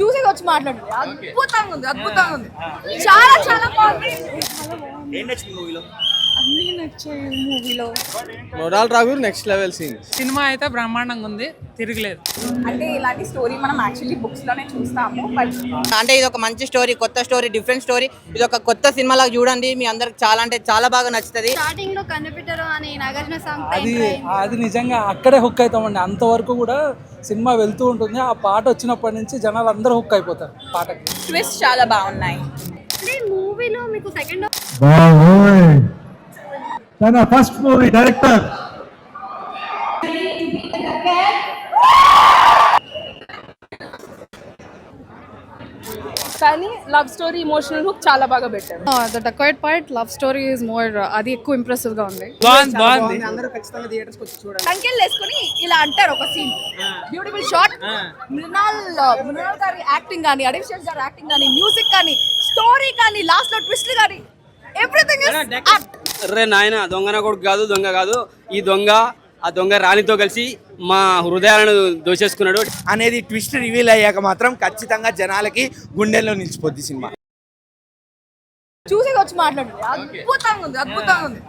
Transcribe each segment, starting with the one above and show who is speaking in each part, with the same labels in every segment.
Speaker 1: చూసి వచ్చి మాట్లాడండి. అద్భుతంగా ఉంది, అద్భుతంగా ఉంది. చాలా చాలా బాగుంది.
Speaker 2: ఏం నచ్చింది మూవీలో?
Speaker 1: అన్నీ నచ్చాయి మూవీలో.
Speaker 3: మొరాల్ రాఘూర్ నెక్స్ట్ లెవెల్ సీన్స్.
Speaker 4: సినిమా అయితే బ్రహ్మాండంగా ఉంది, తిరగలేదు.
Speaker 1: అంటే ఇలాంటి స్టోరీ మనం యాక్చువల్లీ బుక్స్ లోనే చూస్తాము. బట్
Speaker 5: అంటే ఇది ఒక మంచి స్టోరీ, కొత్త స్టోరీ, డిఫరెంట్ స్టోరీ. ఇది ఒక కొత్త సినిమాలా చూడండి, మీ అందరికి చాలా అంటే చాలా బాగా నచ్చుతుంది.
Speaker 6: స్టార్టింగ్ లో కనిపెట్టరు అని నాగార్జున సాంగ్
Speaker 7: అది నిజంగా అక్కడే హుక్ అవుతామండి. అంతవరకు కూడా సినిమా వెళ్తూ ఉంటుంది, ఆ పాట వచ్చినప్పటి నుంచి జనాలు అందరూ హుక్ అయిపోతారు పాటకి.
Speaker 1: ట్విస్ట్ చాలా బాగున్నాయి.
Speaker 6: అంటే మూవీలో మీకు సెకండ్
Speaker 8: తన ఫస్ట్ మూవీ డైరెక్టర్
Speaker 1: కానీ లవ్ స్టోరీ, ఎమోషనల్ హుక్ చాలా బాగా పెట్టారు.
Speaker 9: The dacoit part love story is more, అది ఎక్కువ ఇంప్రెసివ్ గా ఉంది.
Speaker 4: బాగుంది.
Speaker 7: అందరూ ఖచ్చితంగా థియేటర్స్ వచ్చి చూడండి.
Speaker 1: సంఖ్యలు వేసుకుని ఇలా అంటారు ఒక సీన్. Beautiful shot. మృణాల్ గారి యాక్టింగ్ కానీ, అడివిశేష్ గారి యాక్టింగ్ కానీ, మ్యూజిక్ కానీ, స్టోరీ కానీ, లాస్ట్ లో ట్విస్ట్ కానీ, ఎవ్రీథింగ్ ఇస్ యాక్ట్.
Speaker 2: అరే నాయన, దొంగన కొడుకు కాదు, దొంగ కాదు, ఈ దొంగ ఆ దొంగ రాణితో కలిసి మా హృదయాలను దోచేసుకున్నాడు
Speaker 10: అనేది ట్విస్ట్ రివీల్ అయ్యాక మాత్రం ఖచ్చితంగా జనాలకి గుండెల్లో నిలిచిపోద్ది సినిమా.
Speaker 1: చూసి వచ్చి మాట్లాడండి. అద్భుతంగా ఉంది, అద్భుతంగా ఉంది.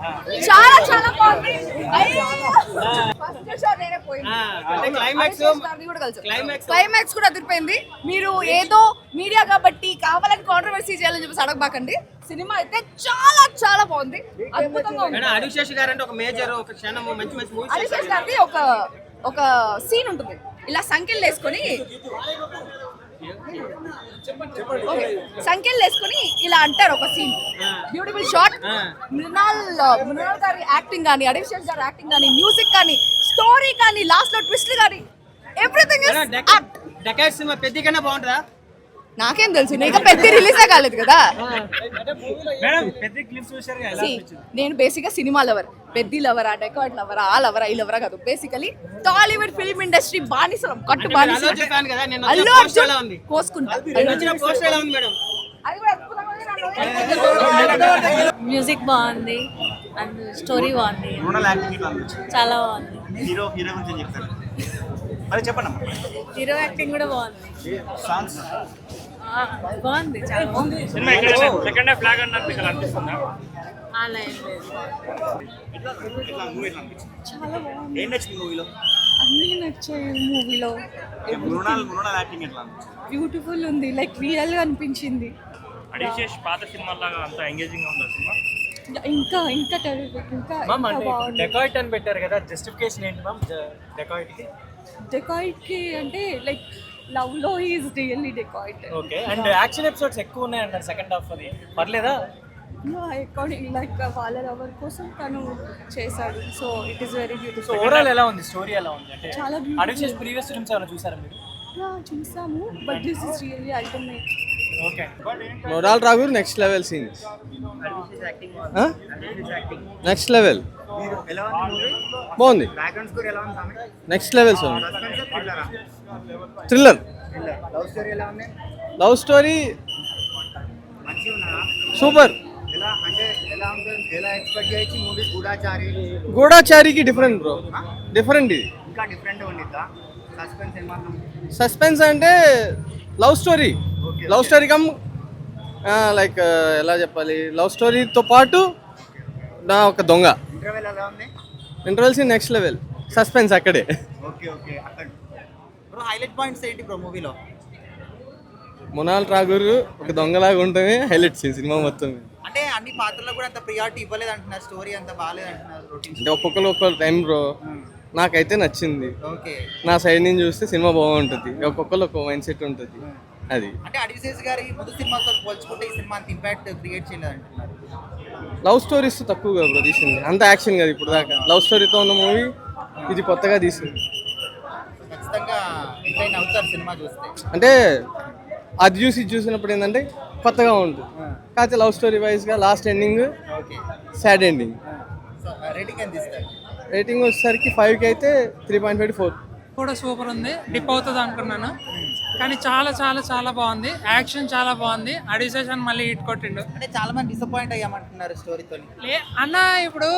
Speaker 1: చాలా చాలా బాగుంది. క్లైమాక్స్ కూడా అదిరిపోయింది. మీరు ఏదో మీడియా కాబట్టి కావాలని కాంట్రవర్సీ చేయాలని చెప్పేసి అడగబాకండి. సినిమా అయితే చాలా చాలా బాగుంది, అద్భుతంగా ఉంది.
Speaker 2: అడివిశేష్ గారు అంటే ఒక మేజర్, ఒక క్షణం మంచి మంచి మూవీస్.
Speaker 1: అడివిశేష్ గారిది ఒక సీన్ ఉంటుంది. ఇలా సంఖ్యలు వేసుకొని ఇలా అంటారు ఒక సీన్. Beautiful shot. మృణాల్ గారి యాక్టింగ్ కానీ, అడివిశేష్ గారి యాక్టింగ్ కానీ, మ్యూజిక్ కానీ, స్టోరీ కానీ, లాస్ట్ లో ట్విస్ట్ కానీ, everything is act.
Speaker 2: Dacoit cinema పెద్ద కన్నా బాగుంటుందా?
Speaker 1: నాకేం తెలుసు, ఇంకా పెద్ద రిలీజే కాలేదు కదా. నేను బేసిక్ గా సినిమా లవర్. పెద్ద లవరా, డెకాయిట్ లవరా, ఆ లవరా, ఈ లవరా కాదు. బేసికలీ టాలీవుడ్ ఫిల్మ్ ఇండస్ట్రీ బానిసలం, కట్టు బానిస. అల్లు అర్జున్ కోసుకుంటా.
Speaker 6: మ్యూజిక్ బాగుంది అండ్ స్టోరీ బాగుంది, చాలా బాగుంది. హీరో యాక్టింగ్ కూడా బాగుంది, బాగుంది, చాలా బాగుంది. అలా ఏం లేదు,
Speaker 1: చాలా బాగుంది.
Speaker 2: ఏం నచ్చింది మూవీలో?
Speaker 9: అన్నీ నచ్చాయి మూవీలో.
Speaker 2: మృణాల్ యాక్టింగ్ ఎట్లా?
Speaker 9: బ్యూటిఫుల్ ఉంది, లైక్ రియల్ గా అనిపించింది.
Speaker 11: అడివిశేష్ పాత సినిమాలాగా అంత ఎంగేజింగ్ ఉంది సినిమా.
Speaker 9: ఇంకా టెరిఫిక్, ఇంకా బాగుంది.
Speaker 7: డెకాయిట్ అని పెట్టారు కదా, జస్టిఫికేషన్ ఏంటి మ్యామ్
Speaker 9: డెకాయిట్ కి? అంటే లైక్ లవ్ లో is really dacoit.
Speaker 7: Okay, and action episodes ఎక్కువ ఉన్నాయి అంటారు సెకండ్ హాఫ్, అది పర్లేదా?
Speaker 9: అకార్డింగ్ లైక్ వాళ్ళ లవర్ కోసం తను చేశాడు, so it is very beautiful.
Speaker 7: So overall ఎలా ఉంది, స్టోరీ ఎలా ఉంది? అంటే
Speaker 9: చాలా బ్యూటిఫుల్.
Speaker 7: అడివిశేష్ ప్రీవియస్ ఫిల్మ్స్ ఏమైనా చూసారా మీరు?
Speaker 9: చూసాము, but this is really ultimate.
Speaker 7: Okay,
Speaker 3: మొరాల్ రాఘూర్ next level scenes. Next level బాగుంది. Next level song. Thriller. Love story super. గూఢాచారికి డిఫరెంట్ బ్రో, డిఫరెంట్. ఇది సస్పెన్స్ అంటే లవ్ స్టోరీ కమ్ లైక్ ఎలా చెప్పాలి, లవ్ స్టోరీతో పాటు నా ఒక దొంగ. Interval scene next level, suspense అక్కడే.
Speaker 5: హైలైట్ పాయింట్స్ ఏంటి బ్రో మూవీలో?
Speaker 3: మొనాల్ రాఘూర్ ఒక దొంగలాగా ఉంటుంది హైలైట్ సీన్ సినిమా మొత్తం.
Speaker 5: అంటే అన్ని పాత్రలకు కూడా అంత ప్రియారిటీ ఇవ్వలేదు అంటున్నారు, స్టోరీ అంత బాగాలేదు అంటున్నారు.
Speaker 3: అంటే ఒక్కొక్క టైం బ్రో, నాకైతే నచ్చింది.
Speaker 5: ఓకే,
Speaker 3: నా సైడ్ నుంచి చూస్తే సినిమా బాగుంటుంది. ఒక్కొక్కరు ఒక్కొక్క మైండ్ సెట్ ఉంటుంది. అది
Speaker 5: అంటే అడివిశేష్ గారి ముందు సినిమాతో పోల్చుకుంటే ఈ సినిమా అంత ఇంపాక్ట్ క్రియేట్ చేయలేదు అంటున్నారు.
Speaker 3: లవ్ స్టోరీస్ తక్కువగా బ్రో తీసింది, అంత యాక్షన్ కదా ఇప్పుడు దాకా. లవ్ స్టోరీతో ఉన్న మూవీ ఇది కొత్తగా తీసింది.
Speaker 5: ఖచ్చితంగా ఎంటర్టైన్ అవుతారు సినిమా చూస్తే.
Speaker 3: అంటే అది చూసినప్పుడు ఏంటంటే కొత్తగా ఉంటుంది. కాకపోతే లవ్ స్టోరీ వైజ్గా last ending sad ending.
Speaker 5: Rating ఎంత ఇస్తారు?
Speaker 3: రేటింగ్ వచ్చేసరికి 5కి అయితే 3.5 4.
Speaker 4: కూడా సూపర్ ఉంది, డిప్ అవుతుంది అనుకున్నాను, కానీ చాలా చాలా చాలా బాగుంది. యాక్షన్ చాలా బాగుంది. అడివిశేష్ అని మళ్ళీ హిట్ కొట్టిండు.
Speaker 5: అంటే చాలా మంది డిసప్పాయింట్ అయ్యామంటున్నారు స్టోరీతో.
Speaker 4: అన్న ఇప్పుడు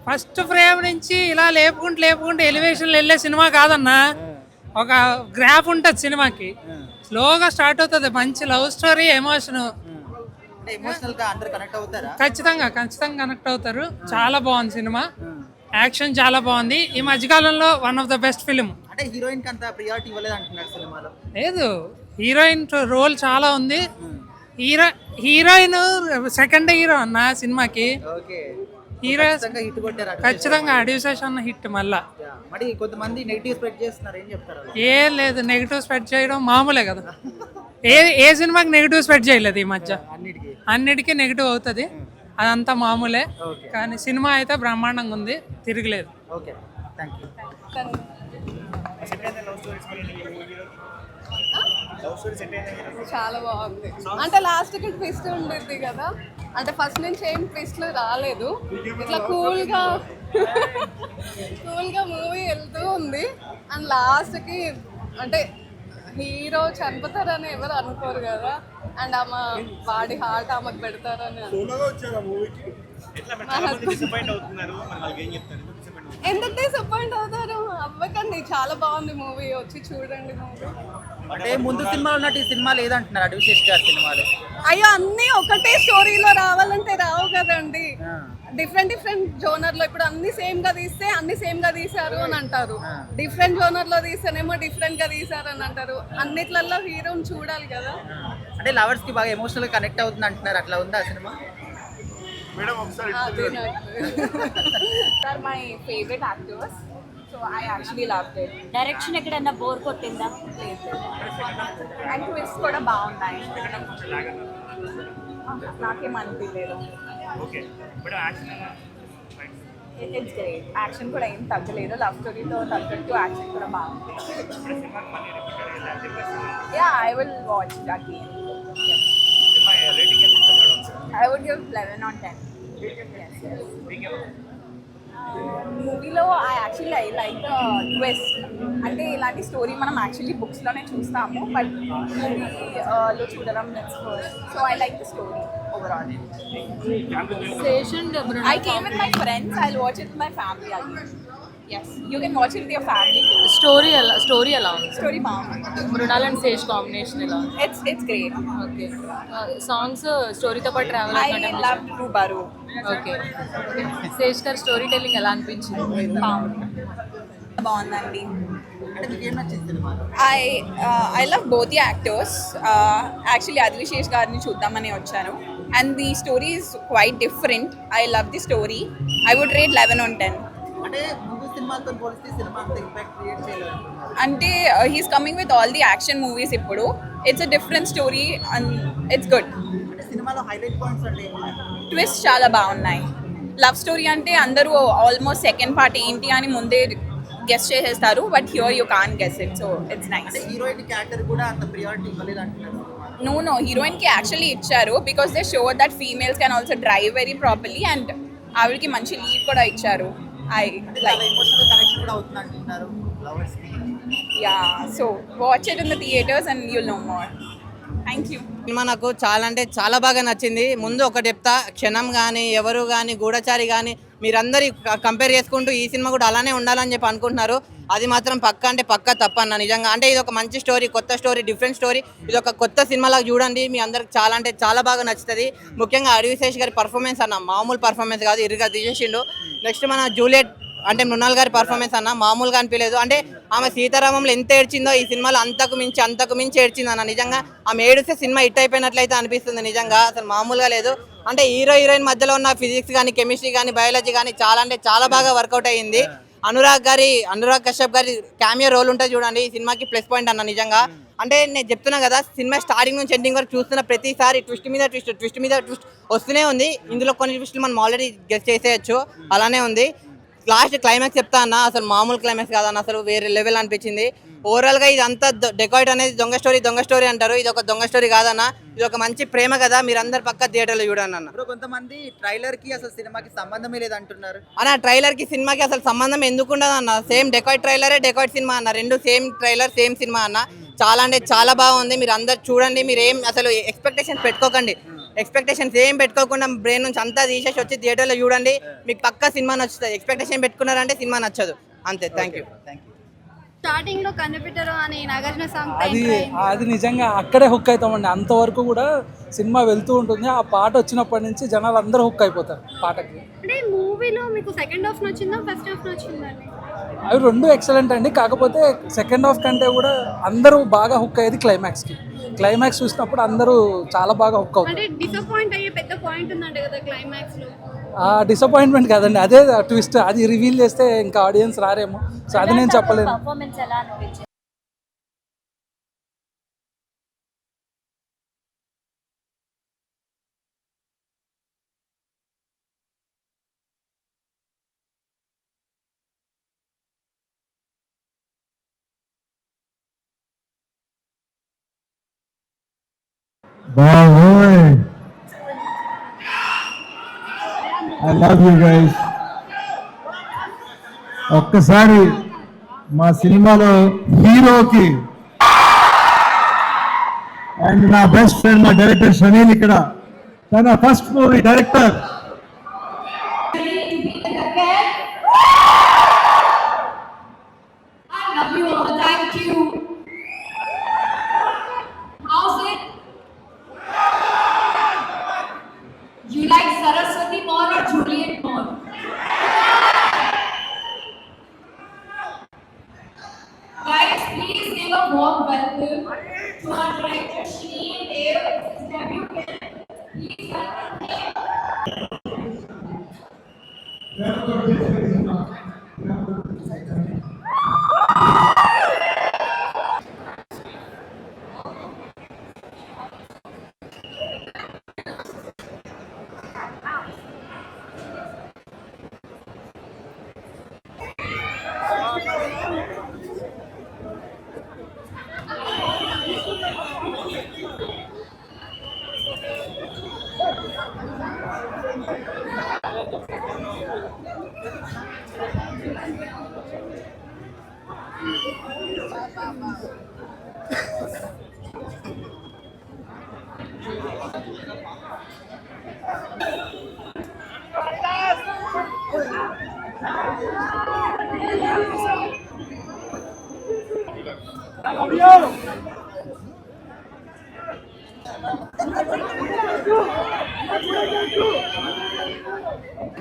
Speaker 4: ఫస్ట్ ఫ్రేమ్ నుంచి ఇలా లేపుకుంటూ ఎలివేషన్లు వెళ్ళే సినిమా కాదన్నా. ఒక గ్రాఫ్ ఉంటుంది సినిమాకి. స్లోగా స్టార్ట్ అవుతుంది, మంచి లవ్ స్టోరీ, ఎమోషన్.
Speaker 5: ఎమోషనల్ గా అందరు కనెక్ట్ అవుతారా?
Speaker 4: ఖచ్చితంగా కనెక్ట్ అవుతారు. చాలా బాగుంది సినిమా, యాక్షన్ చాలా బాగుంది. ఈ మధ్యకాలంలో one of the best film.
Speaker 5: అంటే హీరోయిన్ కి అంత ప్రియారిటీ ఇవ్వలేదు అంటున్నారు సినిమాలో.
Speaker 4: లేదు, హీరోయిన్ రోల్ చాలా ఉంది. హీరోయిన్ సెకండ్ హీరో అన్న సినిమాకి.
Speaker 5: ఓకే,
Speaker 4: హీరో
Speaker 5: హిట్ కొట్టారు.
Speaker 4: ఖచ్చితంగా అడివిశేష్ హిట్. మళ్ళా
Speaker 5: మరి కొంతమంది నెగిటివ్ స్ప్రెడ్ చేస్తున్నారు, ఏం చెప్తారు?
Speaker 4: ఏం లేదు, నెగిటివ్ స్ప్రెడ్ చేయడం మామూలే కదా. ఏ సినిమాకి నెగిటివ్ స్ప్రెడ్ చేయలేదు ఈ మధ్య. అన్నిటికీ నెగిటివ్ అవుతుంది, అదంతా మామూలే. కానీ సినిమా అయితే బ్రహ్మాండంగా ఉంది, తిరగలేదు.
Speaker 5: Okay, thank you.
Speaker 9: చాలా బాగుంది. అంటే లాస్ట్ కి ట్విస్ట్ ఉండేది కదా, అంటే ఫస్ట్ నుంచి ఏం ట్విస్ట్లు రాలేదు. ఇట్లా కూల్గా మూవీ వెళ్తూ ఉంది. అండ్ లాస్ట్కి అంటే హీరో చనిపోతారని ఎవరు అనుకోరు కదా, అండ్ ఆమె వాడి హార్ట్ ఆమెకు పెడతారని. ఎందుకు డిసప్పాయింట్ అవుతారు? అవ్వకండి, చాలా బాగుంది మూవీ, వచ్చి చూడండి మూవీ.
Speaker 5: అంటే ముందు సినిమాలో ఉన్నట్టు ఈ సినిమా లేదంటున్నారు అడివిశేష్ గారి సినిమాలు.
Speaker 9: అయ్యో, అన్నీ ఒకటే స్టోరీలో రావాలంటే రావు కదండి. డిఫరెంట్ జోనర్లో ఇప్పుడు అన్ని సేమ్ గా తీస్తే అన్ని సేమ్ గా తీశారు అని అంటారు, డిఫరెంట్ జోనర్ లో తీస్తేనేమో డిఫరెంట్ గా తీశారు అని అంటారు. అన్నిట్లలో హీరోని చూడాలి కదా.
Speaker 5: అంటే లవర్స్ కి బాగా ఎమోషనల్ గా కనెక్ట్ అవుతుంది అంటున్నారు, అట్లా ఉందా cinema?
Speaker 1: They're my favorite actors, so I actually loved it.
Speaker 6: Direction ఎక్కడన్నా బోర్ కొట్టిందా?
Speaker 1: అండ్ ట్విస్ట్ కూడా బాగున్నాయి, నాకేం అనిపించలేదు. ఇట్స్ గ్రేట్, యాక్షన్ కూడా ఏం తగ్గలేదు, లవ్ స్టోరీతో తగ్గట్టు యాక్షన్ కూడా బాగుంది. Yeah, I will watch it again. I would give 11 on 10. మూవీలో I like the twist. అంటే ఇలాంటి స్టోరీ మనం యాక్చువల్లీ బుక్స్లోనే చూస్తాము, బట్ మూవీలో చూడడం next first. So I like the story overall. I came with my friends. I'll watch it with my family again. Yes, you can watch it with your family too.
Speaker 6: Story ఎలా ఉంది?
Speaker 1: Story బాగుంది.
Speaker 6: Mrunal and Sesh combination ఎలా ఉంది?
Speaker 1: It's great.
Speaker 6: Okay, songs స్టోరీతో పాటు travel
Speaker 1: I love Rubaru.
Speaker 6: Okay, Sesh గారి story telling ఎలా అనిపించింది?
Speaker 1: బాగుందండి.
Speaker 5: అంటే మీకు ఏం నచ్చింది సినిమాలో?
Speaker 1: I love both the actors. Actually అదివిశేష్ గారిని చూద్దామని వచ్చాను, and the story is quite different. I love the story. I would rate 11 on 10.
Speaker 5: అంటే ముందు సినిమాతో పోలిస్తే సినిమా అంత ఇంపాక్ట్ క్రియేట్ చేయలేదు.
Speaker 1: అంటే he's coming with all the action movies ఇప్పుడు. It's a different story and it's good.
Speaker 5: అంటే సినిమాలో హైలైట్ పాయింట్స్ అంటే
Speaker 1: ట్విస్ట్ చాలా బాగున్నాయి. లవ్ స్టోరీ అంటే అందరూ ఆల్మోస్ట్ సెకండ్ పార్ట్ ఏంటి అని ముందే గెస్ చేసేస్తారు, but here you can guess it, so it's nice.
Speaker 5: అంటే హీరోయిన్ క్యారెక్టర్ కూడా అంత ప్రియారిటీ ఇవ్వలేదు అంటున్నారు.
Speaker 1: No, హీరోయిన్ కి యాక్చువల్లీ ఇచ్చారు, because they show that females can also drive very properly, and ఆవిడకి మంచి లీడ్ కూడా ఇచ్చారు. I like.
Speaker 5: ఎమోషనల్ కనెక్షన్ కూడా అవుతుంది అంటున్నారు లవర్స్ కి.
Speaker 1: Yeah, so watch it in the theaters and you'll know more. Thank you.
Speaker 5: Cinema నాకు చాలా అంటే చాలా బాగా నచ్చింది. ముందు ఒకటి చెప్తా, క్షణం కానీ ఎవరు కానీ గూఢచారి కానీ మీరందరూ కంపేర్ చేసుకుంటూ ఈ సినిమా కూడా అలానే ఉండాలని చెప్పి అనుకుంటున్నారు. అది మాత్రం పక్కా అంటే పక్కా తప్పన్న నిజంగా. అంటే ఇది ఒక మంచి స్టోరీ, కొత్త స్టోరీ, డిఫరెంట్ స్టోరీ. ఇది ఒక కొత్త సినిమాలాగా చూడండి, మీ అందరికి చాలా అంటే చాలా బాగా నచ్చుతుంది. ముఖ్యంగా అడివిశేష్ గారి పర్ఫార్మెన్స్ అన్న మామూలు పర్ఫార్మెన్స్ కాదు, ఇరుగా తీసేసిండు. నెక్స్ట్ మన జూలియట్ అంటే మృణాల్ గారి పర్ఫార్మెన్స్ అన్న మామూలుగా అనిపించలేదు. అంటే ఆమె సీతారామంలో ఎంత ఏడ్చిందో ఈ సినిమాలో అంతకు మించి ఏడ్చింది అన్న. నిజంగా ఆమె ఏడిస్తే సినిమా హిట్ అయిపోయినట్లయితే అనిపిస్తుంది. నిజంగా అసలు మామూలుగా లేదు. అంటే హీరోయిన్ మధ్యలో ఉన్న ఫిజిక్స్ కానీ కెమిస్ట్రీ కానీ బయాలజీ కానీ చాలా అంటే చాలా బాగా వర్కౌట్ అయ్యింది. అనురాగ్ కశ్యప్ గారి క్యామియో రోల్ ఉంటుంది చూడండి, ఈ సినిమాకి ప్లస్ పాయింట్ అన్న నిజంగా. అంటే నేను చెప్తున్నా కదా, సినిమా స్టార్టింగ్ నుంచి ఎండింగ్ వరకు చూస్తున్న ప్రతిసారి ట్విస్ట్ మీద ట్విస్ట్ వస్తూనే ఉంది. ఇందులో కొన్ని ట్విస్టులు మనం ఆల్రెడీ గెస్ చేసేయచ్చు, అలానే ఉంది. లాస్ట్ క్లైమాక్స్ చెప్తా అన్న, అసలు మామూలు క్లైమాక్స్ కాదన్న, అసలు వేరే లెవెల్ అనిపించింది. ఓవరాల్గా ఇదంతా డెకాయిట్ అనేది దొంగ స్టోరీ అంటారు, ఇది ఒక దొంగ స్టోరీ కాదన్న, ఇది ఒక మంచి ప్రేమ కదా. మీరందరు పక్క థియేటర్లో చూడండి అన్న. కొంతమంది ట్రైలర్ కి అసలు సినిమాకి సంబంధమే లేదు అంటున్నారు అన్న. ట్రైలర్ కి సినిమాకి అసలు సంబంధం ఎందుకు ఉండదు అన్న, సేమ్ డెకాయిట్ ట్రైలరే డెకాయిట్ సినిమా అన్న, రెండు సేమ్ ట్రైలర్ సేమ్ సినిమా అన్న. చాలా అంటే చాలా బాగుంది, మీరు అందరు చూడండి. మీరు ఏం అసలు ఎక్స్పెక్టేషన్స్ పెట్టుకోకండి, ఎక్స్పెక్టేషన్స్ ఏం పెట్టుకోకుండా బ్రెయిన్ నుంచి అంతా తీసేసి వచ్చి థియేటర్లో చూడండి, మీకు పక్కా సినిమా నచ్చుతుంది. ఎక్స్పెక్టేషన్ పెట్టుకున్నారంటే సినిమా నచ్చదు అంతే. Thank you.
Speaker 9: స్టార్టింగ్ లో కనిపెట్టరు అని నాగార్జున సాంగ్
Speaker 7: అది నిజంగా అక్కడే హుక్ అవుతామండి. అంతవరకు కూడా సినిమా వెళ్తూ ఉంటుంది, ఆ పాట వచ్చినప్పటి నుంచి జనాలు అందరూ హుక్ అయిపోతారు పాటకి.
Speaker 9: అంటే మూవీలో మీకు సెకండ్ హాఫ్ నచ్చిందా ఫస్ట్ హాఫ్ నచ్చిందండి?
Speaker 7: అవి రెండు ఎక్సలెంట్ అండి. కాకపోతే సెకండ్ హాఫ్ కంటే కూడా అందరూ బాగా హుక్ అయ్యేది క్లైమాక్స్కి. క్లైమాక్స్ చూసినప్పుడు అందరూ చాలా బాగా హుక్ అవుతారు.
Speaker 9: అంటే డిసప్పాయింట్ అయ్యే పెద్ద పాయింట్ ఉందంటే కదా క్లైమాక్స్ లో.
Speaker 7: డిసప్పాయింట్మెంట్ కాదండి, అదే ట్విస్ట్. అది రివీల్ చేస్తే ఇంకా ఆడియన్స్ రారేమో, సో అది నేను చెప్పలేను.
Speaker 6: పర్ఫార్మెన్స్ ఎలా అనిపించింది?
Speaker 8: Boy, I love you guys. ఒక్కసారి మా సినిమాలో హీరోకి అండ్ నా బెస్ట్ ఫ్రెండ్ మా డైరెక్టర్ షనీల్ ఇక్కడ తన first movie director
Speaker 1: You like Saraswati more or Juliet more? Guys, please give a warm welcome to our director Shneel Dev. Please welcome him.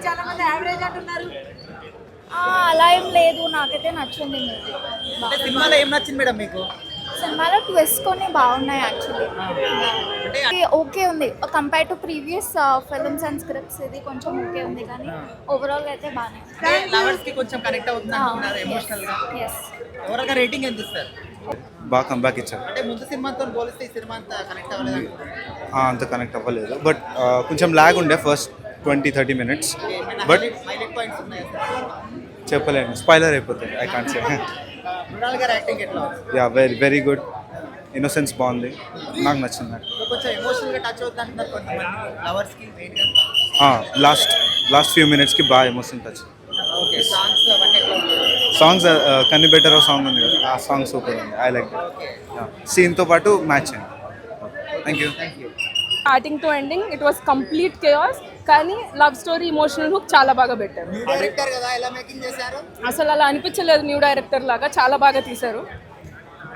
Speaker 9: చాలా మంది యావరేజ్ అంటున్నారు.
Speaker 6: అలా ఏం లేదు, నాకైతే నచ్చింది మూవీ.
Speaker 5: సినిమాలో ఏం నచ్చింది మేడం మీకు?
Speaker 6: సినిమాలో ట్విస్ట్ కొన్ని బాగున్నాయి యాక్చువల్లీ. ఓకే ఉంది compare to previous films and scripts, ఇది కొంచెం ఓకే ఉంది కానీ ఓవరాల్ అయితే బాగానే.
Speaker 5: లవర్స్ కి కొంచెం కనెక్ట్ అవుతుంది అంటున్నారు ఎమోషనల్ గా. ఓవరాల్ గా రేటింగ్ ఎంత ఇస్తారు?
Speaker 12: బాగా కంబ్యాక్ ఇచ్చారు.
Speaker 5: అంటే ముందు సినిమాతో పోలిస్తే ఈ సినిమా అంత కనెక్ట్ అవ్వలేదు.
Speaker 12: అంత కనెక్ట్ అవ్వలేదు, బట్ కొంచెం లాగ్ ఉండే first 20-30 minutes. But
Speaker 5: highlight points ఉన్నాయి.
Speaker 12: చెప్పలేను, స్పాయిలర్ అయిపోతుంది. I can't say.
Speaker 5: మృణాల్ గారి యాక్టింగ్ ఎట్లా?
Speaker 12: Yeah, very good. ఇన్నోసెన్స్ బాగుంది, నాకు నచ్చింది.
Speaker 5: కొంచెం ఎమోషనల్ గా టచ్ అవుతుంది అంటున్నారు కొంతమంది లవర్స్ కి. మెయిన్ గా
Speaker 12: లాస్ట్ ఫ్యూ మినిట్స్కి బాగా ఎమోషన్ టచ్.
Speaker 5: ఓకే, సాంగ్స్ అవన్నీ ఎట్లా ఉన్నాయి?
Speaker 12: సాంగ్స్ కన్ని బెటర్ సాంగ్ ఉంది కదా, ఆ సాంగ్ సూపర్ ఉంది. ఐ లైక్ సీన్తో పాటు మ్యాచ్ అయింది. Thank you.
Speaker 9: Starting to ending it was complete chaos, కానీ లవ్ స్టోరీ ఎమోషనల్ హుక్ చాలా బాగా పెట్టారు.
Speaker 5: డైరెక్టర్ కదా, ఎలా మేకింగ్ చేశారు?
Speaker 9: అసలు అలా అనిపించలేదు, న్యూ డైరెక్టర్ లాగా చాలా బాగా తీశారు.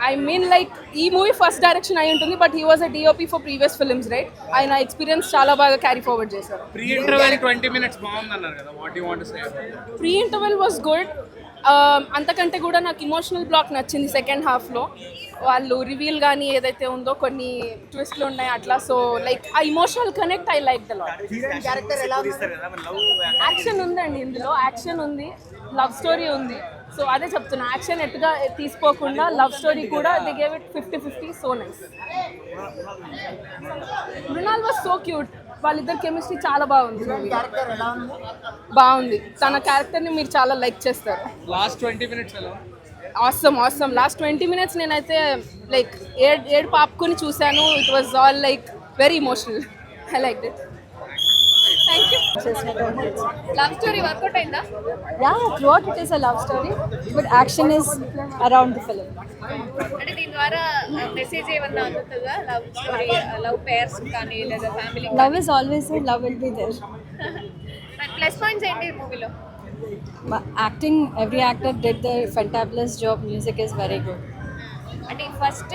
Speaker 9: ఐ మీన్ లైక్ ఈ మూవీ ఫస్ట్ డైరెక్షన్ అయి ఉంటుంది, but he was a DOP for previous films right. ఆయన ఎక్స్పీరియన్స్ చాలా బాగా క్యారీ ఫార్వర్డ్ చేశారు.
Speaker 3: ప్రీ ఇంటర్వెల్ 20 minutes బాగుందన్నారు కదా, what you want to say?
Speaker 9: Pre interval was good. అంతకంటే కూడా నాకు ఇమోషనల్ బ్లాక్ నచ్చింది సెకండ్ హాఫ్లో. వాళ్ళు రివీల్ కానీ ఏదైతే ఉందో కొన్ని ట్విస్ట్లు ఉన్నాయి అట్లా. సో లైక్ ఆ emotional connect I like the lot.
Speaker 5: Character ఎలా ఉంది?
Speaker 9: యాక్షన్ ఉందండి ఇందులో, యాక్షన్ ఉంది, లవ్ స్టోరీ ఉంది. సో అదే చెప్తున్నా, యాక్షన్ ఎట్టుగా తీసుకోకుండా లవ్ స్టోరీ కూడా they gave it 50-50. So nice. Mrunal was so cute. వాళ్ళిద్దరు కెమిస్ట్రీ చాలా బాగుంది. బాగుంది. తన క్యారెక్టర్ని మీరు చాలా లైక్ చేస్తారు.
Speaker 3: లాస్ట్ 20 minutes ఎలా?
Speaker 9: ఆసమ్. లాస్ట్ 20 minutes నేనైతే లైక్ ఏడు పాపుకొని చూశాను. It was all like very emotional. I like it. Thank you. Love story work out అయిందా?
Speaker 6: Yeah, throughout it is a love story, but action is around the film.
Speaker 1: అంటే దీని ద్వారా message ఏమన్నా అందుతుందా? లవ్ స్టోరీ, లవ్ పేర్స్ కానీ లేదా family?
Speaker 6: Love is always there, love will be there.
Speaker 1: Plus points ఏంటి ఈ మూవీలో?
Speaker 9: Acting every actor did the fantabulous job. Music is very good.
Speaker 6: అంటే ఫస్ట్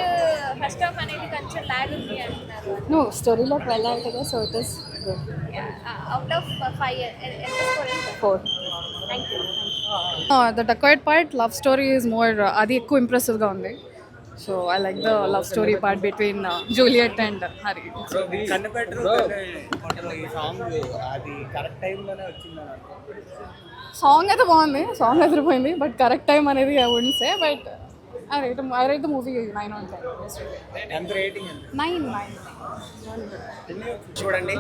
Speaker 6: హాఫ్ అనేది కొంచెం లాగ్ ఉంది అంటున్నారు.
Speaker 9: నో, స్టోరీలోకి వెళ్ళాలి కదా, so it is good.
Speaker 6: Out of 5 ఎంత స్కోర్ ఇస్తారు?
Speaker 9: 4.
Speaker 6: Thank you.
Speaker 9: The dacoit part, love story is more, అది ఎక్కువ ఇంప్రెసివ్గా ఉంది. So I like the love story part between Juliet and Hari. Song అయితే బాగుంది, సాంగ్ ఎదిరిపోయింది, బట్ కరెక్ట్ టైం అనేది I wouldn't say, but I rate the movie 9 on 10.
Speaker 10: ఎంత rating?
Speaker 9: 9.
Speaker 10: చూడండి.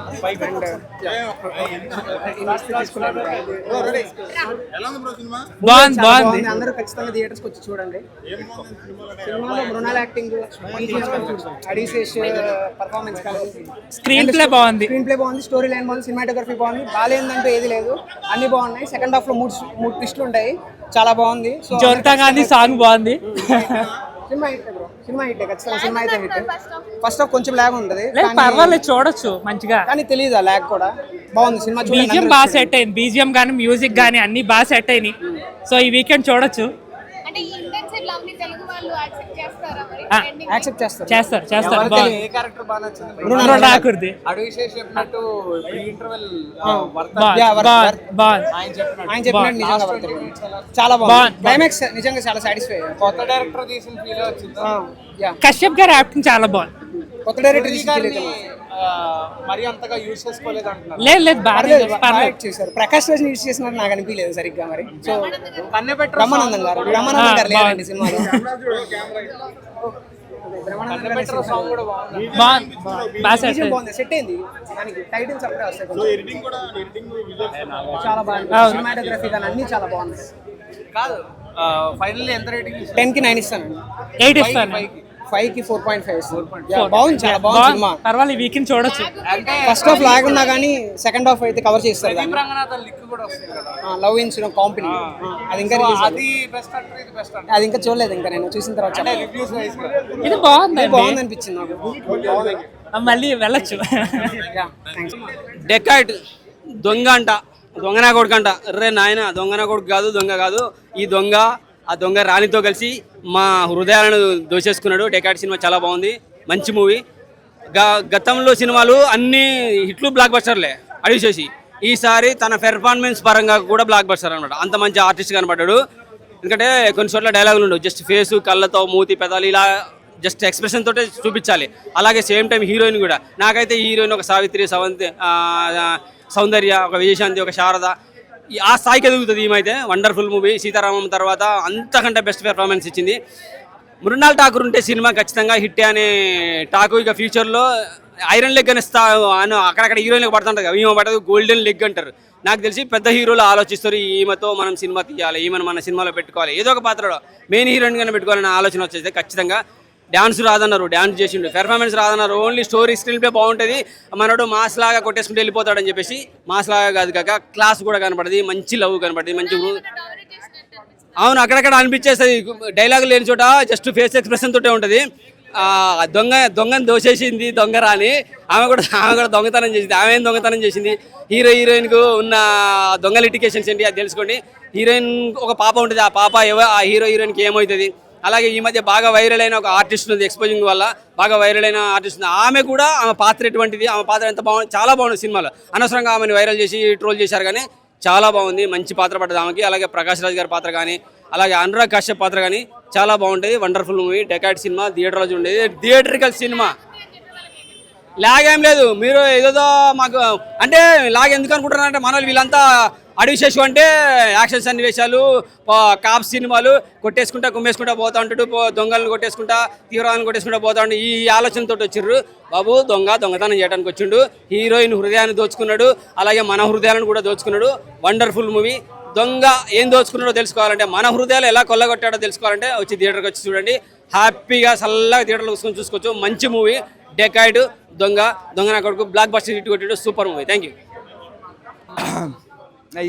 Speaker 4: బాగుంది.
Speaker 10: అందరూ ఖచ్చితంగా థియేటర్స్ వచ్చి చూడండి. సినిమాలో మృణాల్ యాక్టింగ్, అడిశేష్ పర్ఫార్మెన్స్ కానీ,
Speaker 4: స్క్రీన్ ప్లే బాగుంది,
Speaker 10: స్టోరీ లైన్ బాగుంది, సినిమాటోగ్రఫీ బాగుంది. బాగాలేదంటూ ఏది లేదు, అన్ని బాగున్నాయి. సెకండ్ హాఫ్ లో మూడు ట్విస్టులు ఉంటాయి, చాలా బాగుంది.
Speaker 4: జోన్తా గాంధీ సాంగ్ బాగుంది.
Speaker 10: Cinema hit bro, cinema hit ఖచ్చితంగా. సినిమా అయితే హిట్. ఫస్ట్ హాఫ్ కొంచెం ల్యాగ్ ఉంటుంది,
Speaker 4: పర్వాలేదు, చూడొచ్చు మంచిగా.
Speaker 10: కానీ తెలియదు ఆ ల్యాగ్ కూడా బాగుంది. సినిమా
Speaker 4: బీజిఎం బాగా సెట్ అయింది, బీజిఎం కానీ మ్యూజిక్ కానీ అన్ని బాగా సెట్ అయినాయి. సో ఈ వీకెండ్ చూడొచ్చు.
Speaker 6: అంటే ఈ ఇంటెన్సివ్ లవ్ ని తెలుగు వాళ్ళు యాక్సెప్ట్ చేస్తారా మరి?
Speaker 10: యాక్సెప్ట్ చేస్తారు.
Speaker 4: బాగుంది.
Speaker 10: ఏ క్యారెక్టర్ బాగా నచ్చింది?
Speaker 4: మృణాల్ ఠాకూర్ది
Speaker 3: అడివిశేష్ చెప్పినట్టు ఇంటర్వెల్
Speaker 10: ఆయన చెప్పినట్టు నిజంగా వర్త్. చాలా బాగుంది. క్లైమాక్స్ నిజంగా చాలా సాటిస్ఫై.
Speaker 3: కొత్త డైరెక్టర్ తీసిన ఫీల్ వచ్చింది.
Speaker 4: కశ్యప్ గారి యాక్టింగ్ చాలా బాగుంది.
Speaker 10: కొత్త డైరెక్టర్ తీసిన
Speaker 3: మరి అంతగా యూజ్ చేసుకోలేదు అంటున్నారు.
Speaker 4: లేదు బాగా
Speaker 10: చేశారు. ప్రకాష్ రాజ్ యూజ్ చేసినట్టు నాకు అనిపించలేదు సరిగ్గా. మరి సో
Speaker 3: కన్నెపెట్ట
Speaker 10: బ్రహ్మానందం గారు లేరండి సినిమాలో.
Speaker 3: సాంగ్ కూడా బాగుంది.
Speaker 10: బాగుంది, సెట్ అయింది. దానికి టైటిల్స్ అప్పుడే వస్తాయి. చాలా బాగుంది. సినిమాటోగ్రఫీ కానీ అన్ని చాలా బాగున్నాయి.
Speaker 3: కాదు, ఫైనల్లీ ఎంత రేటింగ్?
Speaker 10: 10 కి 9 ఇస్తానండి.
Speaker 4: 8 ఇస్తాను.
Speaker 10: 5 కి 4.5 ఇస్తాను. బాగుంది, చాలా బాగుంది సినిమా.
Speaker 4: పర్వాలేదు, ఈ వీకెండ్ చూడొచ్చు.
Speaker 10: ఫస్ట్ హాఫ్ లాగ్ ఉన్నా కానీ సెకండ్ హాఫ్ అయితే కవర్ చేస్తారు.
Speaker 3: రంగనాథన్ లిక్ కూడా వస్తుంది కదా,
Speaker 10: లవ్ ఇన్సూరెన్స్ కంపెనీ. అది ఇంకా
Speaker 3: అది బెస్ట్ అంటారు, ఇది బెస్ట్ అంటారు.
Speaker 10: అది ఇంకా చూడలేదు, ఇంకా నేను చూసిన తర్వాత
Speaker 3: రివ్యూస్ వైస్
Speaker 4: ఇది బాగుంది
Speaker 10: అనిపించింది నాకు.
Speaker 4: మళ్ళీ వెళ్ళొచ్చు.
Speaker 2: డెకాయిట్ దొంగ అంట, దొంగనా కొడుకు అంట. రే నాయన, దొంగనా కొడుకు కాదు, దొంగ కాదు. ఈ దొంగ ఆ దొంగ రాణితో కలిసి మా హృదయాలను దోచేసుకున్నాడు. డెకాయిట్ సినిమా చాలా బాగుంది, మంచి మూవీ. గతంలో సినిమాలు అన్ని హిట్లు బ్లాక్ బస్టర్లే అడిగేసి, ఈసారి తన పెర్ఫార్మెన్స్ పరంగా కూడా బ్లాక్ బస్టర్ అనమాట. అంత మంచి ఆర్టిస్ట్ కనపడ్డాడు. ఎందుకంటే కొన్ని చోట్ల డైలాగులు ఉండవు, జస్ట్ ఫేసు, కళ్ళతో, మూతి, పెదాలు ఇలా జస్ట్ ఎక్స్ప్రెషన్ తోటే చూపించాలి. అలాగే సేమ్ టైం హీరోయిన్ కూడా. నాకైతే హీరోయిన్ ఒక సావిత్రి, సౌందర్య, ఒక విజయశాంతి, ఒక శారద, ఆ స్థాయికి ఎదుగుతుంది. ఈమైతే వండర్ఫుల్ మూవీ. సీతారామం తర్వాత అంతకంటే బెస్ట్ పెర్ఫార్మెన్స్ ఇచ్చింది. మృణాల్ ఠాకూర్ ఉంటే సినిమా ఖచ్చితంగా హిట్ అనే టాకు. ఇక ఫ్యూచర్లో ఐరన్ లెగ్ అని అక్కడక్కడ హీరోయిన్లకు పడుతుంటారు కదా, ఈమె పడదు గోల్డెన్ లెగ్ అంటారు. నాకు తెలిసి పెద్ద హీరోలు ఆలోచిస్తారు, ఈమెతో మనం సినిమా తీయాలి, ఈమెను మన సినిమాలో పెట్టుకోవాలి, ఏదో ఒక పాత్రలో మెయిన్ హీరోయిన్గానే పెట్టుకోవాలనే ఆలోచన వచ్చేస్తే ఖచ్చితంగా. డ్యాన్స్ రాదన్నారు, డ్యాన్స్ చేసిండు. పెర్ఫార్మెన్స్ రాదన్నారు, ఓన్లీ స్టోరీ స్క్రీన్ ప్లే బాగుంటుంది. మనోడు మాస్ లాగా కొట్టేసుకుంటూ వెళ్ళిపోతాడని చెప్పేసి, మాస్ లాగా కాదు కాక క్లాస్ కూడా కనపడుతుంది, మంచి లవ్ కనపడుతుంది, మంచి. అవును, అక్కడక్కడ అనిపించేస్తుంది. డైలాగ్ లేని చోట జస్ట్ ఫేస్ ఎక్స్ప్రెషన్ తోటే ఉంటుంది. దొంగని దోచేసింది దొంగ రాని, ఆమె కూడా దొంగతనం చేసింది. ఆమె ఏం దొంగతనం చేసింది? హీరోయిన్కు ఉన్న దొంగ లిటికేషన్స్ ఏంటి అది తెలుసుకోండి. హీరోయిన్ ఒక పాప ఉంటుంది, ఆ పాప ఆ హీరోయిన్కి ఏమవుతుంది. అలాగే ఈ మధ్య బాగా వైరల్ అయిన ఒక ఆర్టిస్ట్ ఉంది, ఎక్స్పోజింగ్ వల్ల బాగా వైరల్ అయిన ఆర్టిస్ట్ ఉంది. ఆమె కూడా ఆమె పాత్ర ఎటువంటిది, ఆమె పాత్ర ఎంత బాగుంది, చాలా బాగుంది సినిమాలో. అనవసరంగా ఆమెను వైరల్ చేసి ట్రోల్ చేశారు, కానీ చాలా బాగుంది, మంచి పాత్ర పడ్డది ఆమెకి. అలాగే ప్రకాష్ రాజ్ గారి పాత్ర కానీ, అలాగే అనురాగ్ కశ్యప్ పాత్ర కానీ చాలా బాగుంటుంది. Wonderful movie. డెకాయిట్ సినిమా థియేటర్లో ఉండేది, థియేటరికల్ సినిమా. లాగ్ ఏం లేదు. మీరు ఏదో మాకు అంటే లాగ్ ఎందుకు అనుకుంటున్నారంటే, మన వీళ్ళంతా అడివిశేషం అంటే యాక్షన్ సన్నివేశాలు, కాప్ సినిమాలు, కొట్టేసుకుంటా కుమ్మేసుకుంటా పోతా ఉంటాడు, దొంగలను కొట్టేసుకుంటా, తీవ్రవాదులను కొట్టేసుకుంటా పోతా ఉంటాడు. ఈ ఆలోచనతో వచ్చిర్రు. బాబు దొంగతనం చేయడానికి వచ్చిండు. హీరోయిన్ హృదయాన్ని దోచుకున్నాడు, అలాగే మన హృదయాలను కూడా దోచుకున్నాడు. Wonderful movie. దొంగ ఏం దోచుకున్నాడో తెలుసుకోవాలంటే, మన హృదయాలు ఎలా కొల్లగొట్టాడో తెలుసుకోవాలంటే వచ్చి థియేటర్కి వచ్చి చూడండి. హ్యాపీగా చల్లగా థియేటర్లో కూర్చొని చూసుకోవచ్చు. మంచి మూవీ దొంగ నా కొడుకు బ్లాక్ బస్టర్ హిట్ కొట్టాడు. Super movie. Thank you.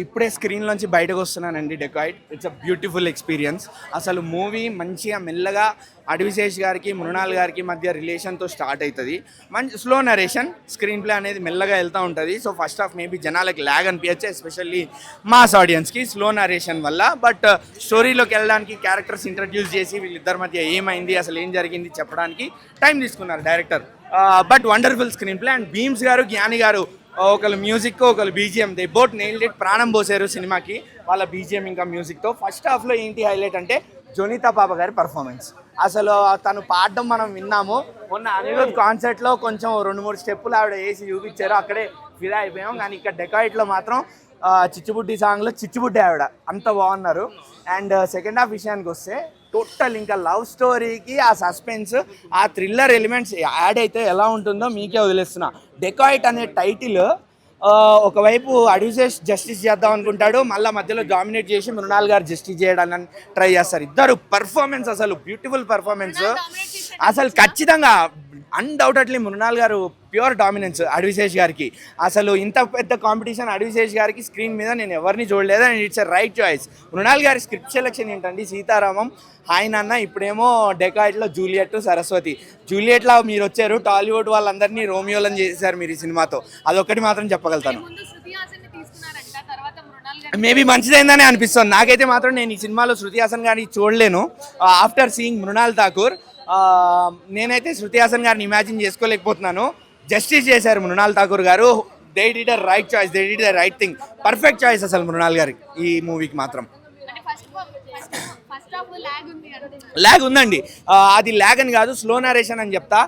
Speaker 13: ఇప్పుడే స్క్రీన్లోంచి బయటకు వస్తున్నానండి. Dacoit it's a beautiful experience. అసలు మూవీ మంచిగా మెల్లగా అడవిశేష్ గారికి మృణాల్ గారికి మధ్య రిలేషన్తో స్టార్ట్ అవుతుంది. మంచి స్లో నరేషన్, స్క్రీన్ ప్లే అనేది మెల్లగా వెళ్తూ ఉంటుంది. సో ఫస్ట్ హాఫ్ మేబీ జనాలకి ల్యాగ్ అనిపించచ్చు, ఎస్పెషల్లీ మాస్ ఆడియన్స్కి స్లో నరేషన్ వల్ల. బట్ స్టోరీలోకి వెళ్ళడానికి క్యారెక్టర్స్ ఇంట్రడ్యూస్ చేసి వీళ్ళిద్దరి మధ్య ఏమైంది, అసలు ఏం జరిగింది చెప్పడానికి టైం తీసుకున్నారు director. But wonderful screen play. And Bheems గారు, జ్ఞాని గారు, ఒకళ్ళు మ్యూజిక్, ఒకళ్ళు BGM, they boat nailed it. ప్రాణం పోసారు సినిమాకి వాళ్ళ బీజిఎం ఇంకా మ్యూజిక్తో. ఫస్ట్ హాఫ్లో ఏంటి హైలైట్ అంటే జోనితా పాప గారి పర్ఫార్మెన్స్. అసలు తను పాడడం మనం విన్నాము. మొన్న అనిరుద్ కాన్సర్ట్లో కొంచెం 2-3 స్టెప్పులు ఆవిడ వేసి చూపించారు, అక్కడే ఫిదా అయిపోయాం. కానీ ఇక్కడ డెకాయిట్లో మాత్రం చిచ్చుబుడ్డి సాంగ్లో చిచ్చుబుడ్డి ఆవిడ అంత బాగున్నారు. అండ్ సెకండ్ హాఫ్ విషయానికి వస్తే టోటల్ ఇంకా లవ్ స్టోరీకి ఆ సస్పెన్స్, ఆ థ్రిల్లర్ ఎలిమెంట్స్ యాడ్ అయితే ఎలా ఉంటుందో మీకే వదిలేస్తున్నా. డెకాయిట్ అనే టైటిల్ ఒకవైపు అడ్విశేష్ జస్టిస్ చేద్దాం అనుకుంటాడు, మళ్ళీ మధ్యలో డామినేట్ చేసి మృణాల్ గారు జస్టిస్ చేయడానికి ట్రై చేస్తారు. ఇద్దరు పర్ఫార్మెన్స్ అసలు బ్యూటిఫుల్ పర్ఫార్మెన్స్. అసలు ఖచ్చితంగా అన్డౌటెడ్లీ మృణాల్ గారు ప్యూర్ డామినెన్స్ అడ్విశేష్ గారికి. అసలు ఇంత పెద్ద కాంపిటీషన్ అడ్విశేష్ గారికి స్క్రీన్ మీద నేను ఎవరిని చూడలేదు. And it's a right choice. Mrunal గారి స్క్రిప్ట్ సెలెక్షన్ ఏంటండి, సీతారామం, హాయ్ నాన్న, ఇప్పుడేమో డెకాయిట్లో జూలియట్, సరస్వతి. జూలియట్లో మీరు వచ్చారు, టాలీవుడ్ వాళ్ళందరినీ రోమియోలను చేశారు మీరు ఈ సినిమాతో. అదొక్కటి మాత్రం చెప్పగలుగుతాను. మేబీ మంచిదైందని అనిపిస్తుంది నాకైతే మాత్రం. నేను ఈ సినిమాలో శృతి హాసన్ గారిని చూడలేను. ఆఫ్టర్ సీయింగ్ మృణాల్ ఠాకూర్ నేనైతే శృతి హాసన్ గారిని ఇమాజిన్ చేసుకోలేకపోతున్నాను. జస్టిస్ చేశారు మృణాల్ ఠాకూర్ గారు. They did a right choice, they did the right thing. Perfect choice అసలు మృణాల్ గారి ఈ మూవీకి మాత్రం. ల్యాగ్ ఉందండి, అది ల్యాగ్ అని కాదు, స్లో నరేషన్ అని చెప్తా.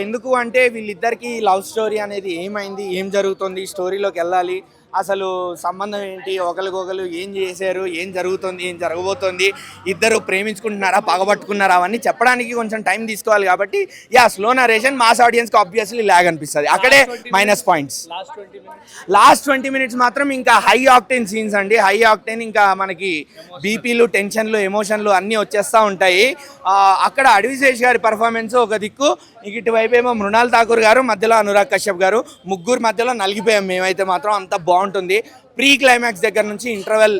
Speaker 13: ఎందుకు అంటే వీళ్ళిద్దరికి లవ్ స్టోరీ అనేది ఏమైంది, ఏం జరుగుతుంది, స్టోరీలోకి వెళ్ళాలి, అసలు సంబంధం ఏంటి, ఒకరికొకరు ఏం చేశారు, ఏం జరుగుతుంది, ఏం జరగబోతోంది, ఇద్దరు ప్రేమించుకుంటున్నారా, పగబట్టుకున్నారా, అవన్నీ చెప్పడానికి కొంచెం టైం తీసుకోవాలి. కాబట్టి స్లో నరేషన్ మాస్ ఆడియన్స్కి ఆబ్వియస్లీ ల్యాగ్ అనిపిస్తుంది. అక్కడే మైనస్ పాయింట్స్. లాస్ట్ 20 minutes మాత్రం ఇంకా హై ఆక్టేన్ సీన్స్ అండి. హై ఆక్టేన్, ఇంకా మనకి బీపీలు, టెన్షన్లు, ఎమోషన్లు అన్నీ వచ్చేస్తూ ఉంటాయి. అక్కడ అడ్విశేష్ గారి పర్ఫార్మెన్స్ ఒక దిక్కు, ఇటువైపు ఏమో మృణాల్ ఠాకూర్ గారు, మధ్యలో అనురాగ్ కశ్యప్ గారు, ముగ్గురు మధ్యలో నలిగిపోయాం మేమైతే మాత్రం. అంత బాగుంటుంది. ప్రీ క్లైమాక్స్ దగ్గర నుంచి ఇంటర్వెల్,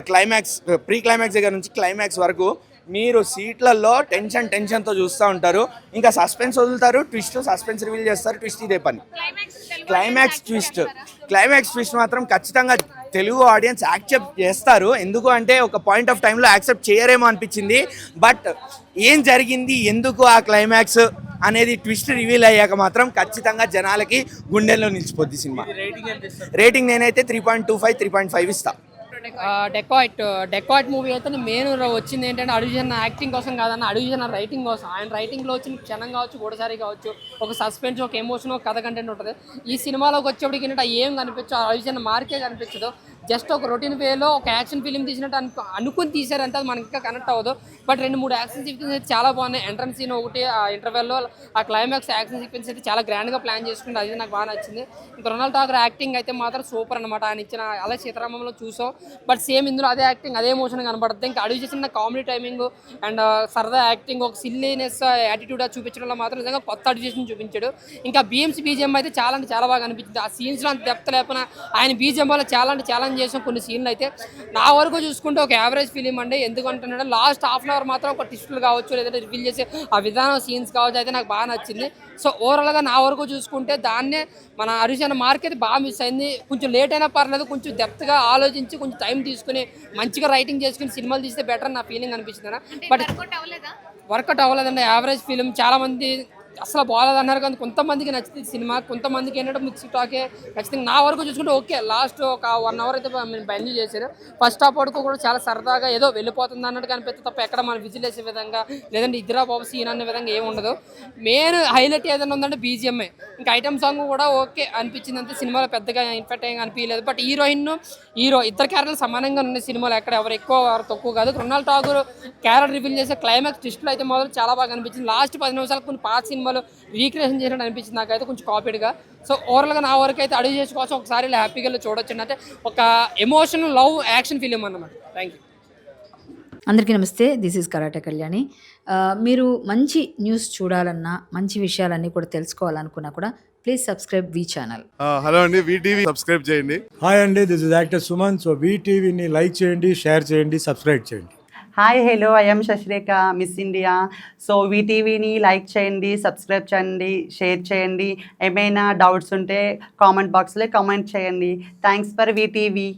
Speaker 13: క్లైమాక్స్, ప్రీ క్లైమాక్స్ దగ్గర నుంచి క్లైమాక్స్ వరకు మీరు సీట్లలో టెన్షన్తో చూస్తూ ఉంటారు. ఇంకా సస్పెన్స్ వదులుతారు, ట్విస్ట్, సస్పెన్స్ రివీల్ చేస్తారు, ట్విస్ట్ ఇదే పని. క్లైమాక్స్ ట్విస్ట్ మాత్రం ఖచ్చితంగా తెలుగు ఆడియన్స్ యాక్సెప్ట్ చేస్తారు. ఎందుకు అంటే ఒక పాయింట్ ఆఫ్ టైంలో యాక్సెప్ట్ చేయరేమో అనిపించింది. బట్ ఏం జరిగింది, ఎందుకు ఆ క్లైమాక్స్ అనేది ట్విస్ట్ రివీల్ అయ్యాక మాత్రం ఖచ్చితంగా జనాలకి గుండెల్లో నిలిచిపోద్ది సినిమా. రేటింగ్ నేనైతే 3.25, 3.5 ఇస్తా.
Speaker 14: డెకాయిట్ మూవీ అయితే మెయిన్ వచ్చింది ఏంటంటే అడ్విజన్ యాక్టింగ్ కోసం కాదన్న, అడ్విజన్ రైటింగ్ కోసం. ఆయన రైటింగ్లో వచ్చిన క్షణం కావచ్చు, గూడసారి కావచ్చు, ఒక సస్పెన్స్, ఒక ఎమోషన్, ఒక కథ కంటెంట్ ఉంటుంది. ఈ సినిమాలోకి వచ్చేప్పటికి ఏంటంటే ఏం కనిపించదు, అడ్విజన్ మార్కే కనిపించదు. జస్ట్ ఒక రొటీన్ వేలో ఒక యాక్షన్ ఫిలిం తీసినట్టు అనుకుని తీసారంటే అది మనకి ఇంకా కనెక్ట్ అవ్వదు. బట్ 2-3 యాక్షన్ సీక్వెన్స్ అయితే చాలా బాగున్నాయి. ఎంట్రన్స్ సీన్ ఒకటి, ఆ ఇంటర్వెల్లో ఆ క్లైమాక్స్ యాక్షన్ సీక్వెన్స్ అయితే చాలా గ్రాండ్గా ప్లాన్ చేసుకుంటే అది నాకు బాగా నచ్చింది. ఇంకా మృణాల్ ఠాకూర్ యాక్టింగ్ అయితే మాత్రం సూపర్ అనమాట. ఆయన ఇచ్చిన అలా సీతారామంలో చూసాం, బట్ సేమ్ ఇందులో అదే యాక్టింగ్, అదే ఎమోషన్ కనబడుతుంది. ఇంకా అడుగు చేసిన కామెడీ టైమింగ్ అండ్ సరదా యాక్టింగ్, ఒక సిల్లీనెస్ యాటిట్యూడ్ చూపించడంలో మాత్రం నిజంగా కొత్త అడ్జెషన్ చూపించాడు. ఇంకా బీజిఎం అయితే చాలా అంటే చాలా బాగా అనిపించింది. ఆ సీన్స్లో అంత డెప్త్ లేకపోయినా ఆయన బీజిఎం వల్ల చాలా అంటే ఛాలెంజ్ చేసాం. కొన్ని సీన్లు అయితే నా వరకు చూసుకుంటే ఒక యావరేజ్ ఫిలిం అండి. ఎందుకంటున్నాడు లాస్ట్ ½ అవర్ మాత్రం ఒక ట్విస్టులు కావచ్చు, లేదంటే రివీల్ చేసే ఆ విధానం సీన్స్ కావచ్చు అయితే నాకు బాగా నచ్చింది. సో ఓవరాల్గా నా వరకు చూసుకుంటే దాన్నే మన అరిజన మార్క్ అయితే బాగా మిస్ అయింది. కొంచెం లేట్ అయినా పర్లేదు, కొంచెం డెప్త్గా ఆలోచించి కొంచెం టైం తీసుకుని మంచిగా రైటింగ్ చేసుకుని సినిమాలు తీస్తే బెటర్ నా ఫీలింగ్ అనిపించింది. బట్ వర్కౌట్ అవ్వలేదండి. Average film. చాలామంది అసలు బాగాలేదు అన్నారు, కానీ కొంతమందికి నచ్చింది సినిమా, కొంతమందికి ఏంటంటే మిక్స్ టాకే. ఖచ్చితంగా నా వరకు చూసుకుంటే ఓకే. లాస్ట్ ఒక 1 అవర్ అయితే ఎంజాయ్ చేశారు. ఫస్ట్ హాఫ్ వరకు కూడా చాలా సరదాగా ఏదో వెళ్ళిపోతుంది అన్నట్టు కనిపిస్తుంది తప్ప ఎక్కడ మనం విజిల్ వేసే విధంగా, లేదంటే ఇద్దరా బాబు సీన్ అనే విధంగా ఏమి ఉండదు. మెయిన్ హైలైట్ ఏదైనా ఉందంటే బీజిఎంఏ. ఇంకా ఐటమ్ సాంగ్ కూడా ఓకే అనిపించింది, అంతే. సినిమాలో పెద్దగా ఇన్ఫెక్ట్ ఏం అనిపించలేదు. బట్ హీరో ఇద్దరు క్యారెక్టర్లు సమానంగా ఉన్నాయి సినిమాలో, ఎక్కడ ఎవరు ఎక్కువ ఎవరు తక్కువ కాదు. మృణాల్ ఠాకూర్ క్యారెక్టర్ రివీల్ చేసే క్లైమాక్స్ ట్విస్టులు అయితే మొదలు చాలా బాగా అనిపించింది. లాస్ట్ 10 నిమిషాలు కొన్ని పాత సినిమాలు రీక్రియేషన్ చేసినట్టు అనిపించింది నాకైతే, కొంచెం కాపీడ్గా. సో ఓవరాల్గా నా వరకు అయితే అడుగు చేసుకోవచ్చు, ఒకసారి ఇలా హ్యాపీగా చూడొచ్చు. అంటే ఒక ఎమోషనల్ లవ్ యాక్షన్ ఫిలిం అన్నమాట. Thank you.
Speaker 15: అందరికీ నమస్తే, దిస్ ఈజ్ కరాటే కళ్యాణి. మీరు మంచి న్యూస్ చూడాలన్నా, మంచి విషయాలన్నీ కూడా తెలుసుకోవాలనుకున్నా కూడా ప్లీజ్ సబ్స్క్రైబ్ వి ఛానల్.
Speaker 16: హలో అండి, వీటీవీ సబ్స్క్రైబ్ చేయండి.
Speaker 8: హాయ్ అండి, this is actor Suman. So వీటీవీని లైక్ చేయండి, షేర్ చేయండి, సబ్స్క్రైబ్ చేయండి.
Speaker 17: Hi hello, I'm Shashirekha, miss India. So వీటీవీని లైక్ చేయండి, సబ్స్క్రైబ్ చేయండి, షేర్ చేయండి. ఏమైనా డౌట్స్ ఉంటే కామెంట్ బాక్స్లో కామెంట్ చేయండి. Thanks for VTV.